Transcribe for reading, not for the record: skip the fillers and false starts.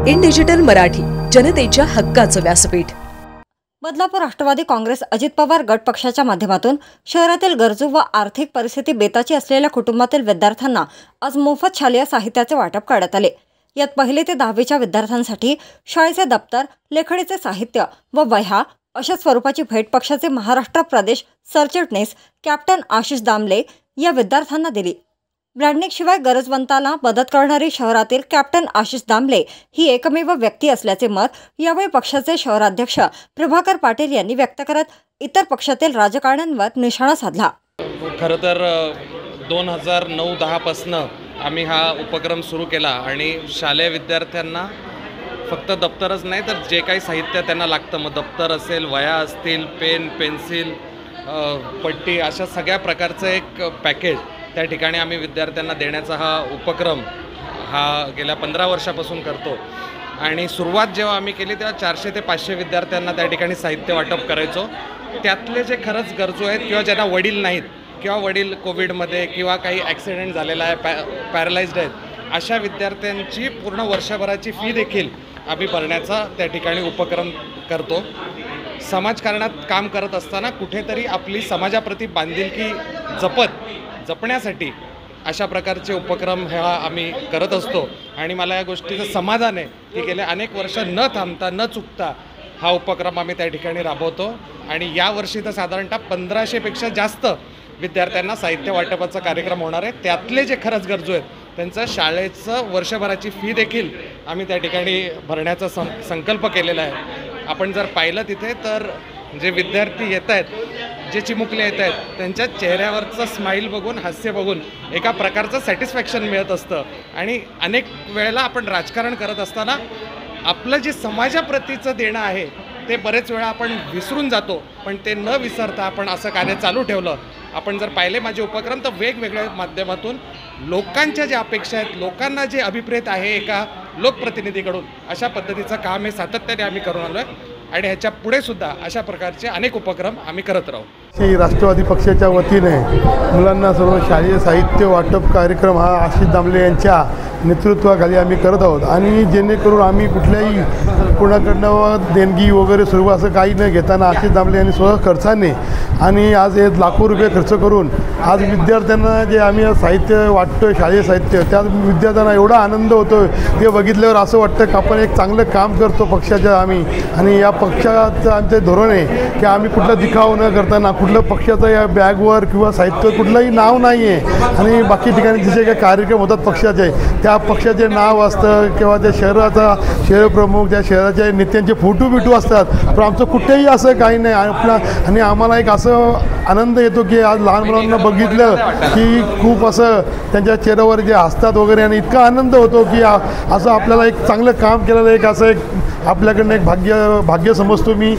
In digital Marathi, जनतेच्या हक्काचं व्यासपीठ। बदलापूर राष्ट्रवादी काँग्रेस अजित पवार गट पक्षाच्या माध्यमातून शहरातील गरजू व आर्थिक परिस्थिती बेताची असलेल्या कुटुंबातील विद्यार्थ्यांना आज मोफत शालेय साहित्याचे वाटप करण्यात आले। यात पहिली ते 10वीच्या विद्यार्थ्यांसाठी शाळेचे दप्तर, लेखणीचे साहित्य व वह्या अशा स्वरूपाची भेट पक्षाचे महाराष्ट्र प्रदेश सरचिटणीस कॅप्टन आशिष दामले या विद्यार्थ्यांना दिली। ब्रँडिंग शिवाय गरजवंताला मदत करणारी शहरातील कॅप्टन आशिष दामले ही एकमेव व्यक्ती असल्याचे मत यावेळी पक्षाचे शहराध्यक्ष प्रभाकर पाटील यांनी व्यक्त करत इतर पक्षातील राजकारण्यांवर निशाणा साधला। खरं तर 2009-10 पासून आम्ही हा उपक्रम सुरू केला आणि शालेय विद्यार्थ्यांना फक्त दप्तरच नाही तर जे काही साहित्य त्यांना लागतं, मग दप्तर असेल, वह्या असतील, पेन, पेन्सिल, पट्टी, अशा सगळ्या प्रकारचं एक पॅकेज त्या ठिकाणी आम्ही विद्यार्थ्यांना देण्याचा हा उपक्रम गेल्या 15 वर्षापासून करतो। आणि सुरुवात जेव्हा आम्ही केली तेव्हा 400 ते 500 विद्यार्थ्यांना त्या ठिकाणी साहित्य वाटप करायचो। त्यातले जे खरंच गरजू आहेत किंवा ज्यांना वडील नाहीत किंवा वडील कोविडमध्ये किंवा काही ॲक्सिडेंट झालेला आहे, पॅरालाइज्ड आहेत, अशा विद्यार्थ्यांची पूर्ण वर्षभराची फी देखील आम्ही भरण्याचा त्या ठिकाणी उपक्रम करतो। समाजकारणात काम करत असताना कुठेतरी आपली समाजाप्रती बांधिलकी जपण्यासाठी अशा प्रकारचे उपक्रम हा आम्ही करत असतो। आणि मला या गोष्टीचं समाधान आहे की गेल्या अनेक वर्ष न थांबता न चुकता हा उपक्रम आम्ही त्या ठिकाणी राबवतो। आणि यावर्षी तर साधारणतः 1500पेक्षा जास्त विद्यार्थ्यांना साहित्य वाटपाचा कार्यक्रम होणार आहे। त्यातले जे खरंच गरजू आहेत त्यांचं शाळेचं वर्षभराची फी देखील आम्ही त्या ठिकाणी भरण्याचा संकल्प केलेला आहे। आपण जर पाहिलं तिथे तर जे विद्यार्थी येत आहेत, जे चिमुकले येत आहेत, त्यांच्या चेहऱ्यावरचं स्माईल बघून, हास्य बघून एका प्रकारचं सॅटिस्फॅक्शन मिळत असतं। आणि अनेक वेळेला आपण राजकारण करत असताना आपलं जे समाजाप्रतीचं देणं आहे ते बरेच वेळा आपण विसरून जातो, पण ते न विसरता आपण असं कार्य चालू ठेवलं। आपण जर पाहिले माझे उपक्रम तर वेगवेगळ्या माध्यमातून लोकांच्या ज्या अपेक्षा आहेत, लोकांना जे अभिप्रेत आहे एका लोकप्रतिनिधीकडून, अशा पद्धतीचं काम हे सातत्याने आम्ही करून आलो आहे। आणि ह्याच्या पुढे सुद्धा अशा प्रकारचे अनेक उपक्रम आम्ही करत राहू। राष्ट्रवादी पक्षाच्या वतीने मुलांना सर्व शालेय साहित्य वाटप कार्यक्रम हा आशिष दामले यांच्या नेतृत्वाखाली आम्ही करत आहोत। आणि जेणेकरून आम्ही कुठल्याही कोणाकडनं देणगी वगैरे सर्व असं काही न घेताना आशिष दामले यांनी स्वतः खर्चाने आणि आज हे लाखो रुपये खर्च करून आज विद्यार्थ्यांना जे आम्ही साहित्य वाटतो, शालेय साहित्य, त्या विद्यार्थ्यांना एवढा आनंद होतो ते बघितल्यावर असं वाटतं की आपण एक चांगलं काम करतो पक्षाच्या आम्ही। आणि या पक्षाचं आमचे धोरण आहे की आम्ही कुठला दिखाव न करताना, कुठलं पक्षाचं या बॅगवर किंवा साहित्य कुठलंही नाव नाही आहे। आणि बाकी ठिकाणी जसे काही कार्यक्रम होतात पक्षाचे, त्या पक्षाचे नाव असतं किंवा त्या शहराचा शहरप्रमुख, त्या शहराच्या नेत्यांचे फोटो असतात, पण आमचं कुठेही असं काही नाही आपला। आणि आम्हाला एक असं आनंद येतो की आज लहान मुलांना बघितलं की खूप असं त्यांच्या चेहऱ्यावर जे हसतात वगैरे, आणि इतका आनंद होतो की असं आपल्याला एक चांगलं काम केलेलं एक असं एक आपल्याकडनं एक भाग्य समजतो मी।